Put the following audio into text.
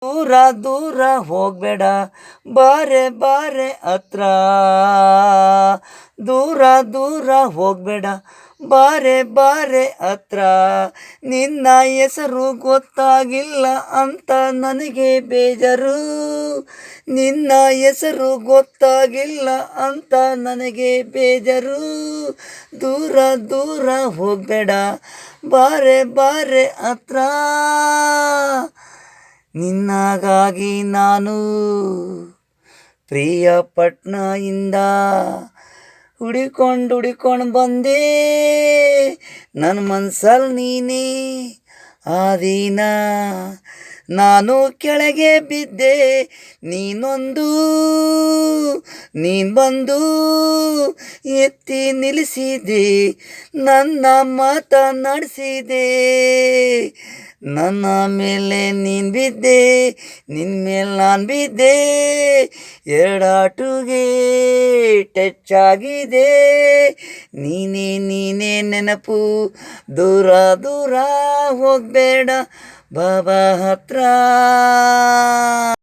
ದೂರ ದೂರ ಹೋಗ್ಬೇಡ, ಬಾರೆ ಬಾರೆ ಹತ್ರ. ದೂರ ದೂರ ಹೋಗ್ಬೇಡ, ಬಾರೆ ಬಾರೆ ಹತ್ರ. ನಿನ್ನ ಹೆಸರು ಗೊತ್ತಾಗಿಲ್ಲ ಅಂತ ನನಗೆ ಬೇಜಾರು. ನಿನ್ನ ಹೆಸರು ಗೊತ್ತಾಗಿಲ್ಲ ಅಂತ ನನಗೆ ಬೇಜಾರು. ದೂರ ದೂರ ಹೋಗ್ಬೇಡ, ಬಾರೆ ಬಾರೆ ಹತ್ರ. ನಿನ್ನಗಾಗಿ ನಾನು ಪ್ರಿಯಪಟ್ನದಿಂದ ಹುಡಿಕೊಂಡು ಬಂದೆ. ನನ್ನ ಮನ್ಸಲ್ಲಿ ನೀನೇ ಆದೀನ. ನಾನು ಕೆಳಗೆ ಬಿದ್ದೆ, ನೀನು ಬಂದು ಎತ್ತಿ ನಿಲ್ಲಿಸಿದೆ. ನನ್ನ ಮಾತನಾಡಿಸಿದೆ. ನನ್ನ ಮೇಲೆ ನೀನು ಬಿದ್ದೆ, ನಿನ್ನ ಮೇಲೆ ನಾನು ಬಿದ್ದೆ. ಎರಡಾಟುಗೆ ಟಚ್ ಆಗಿದೆ. ನೀನೇ ನೆನಪು. ದೂರ ದೂರ ಹೋಗಬೇಡ, ಬಾಬಾ ಹತ್ರ.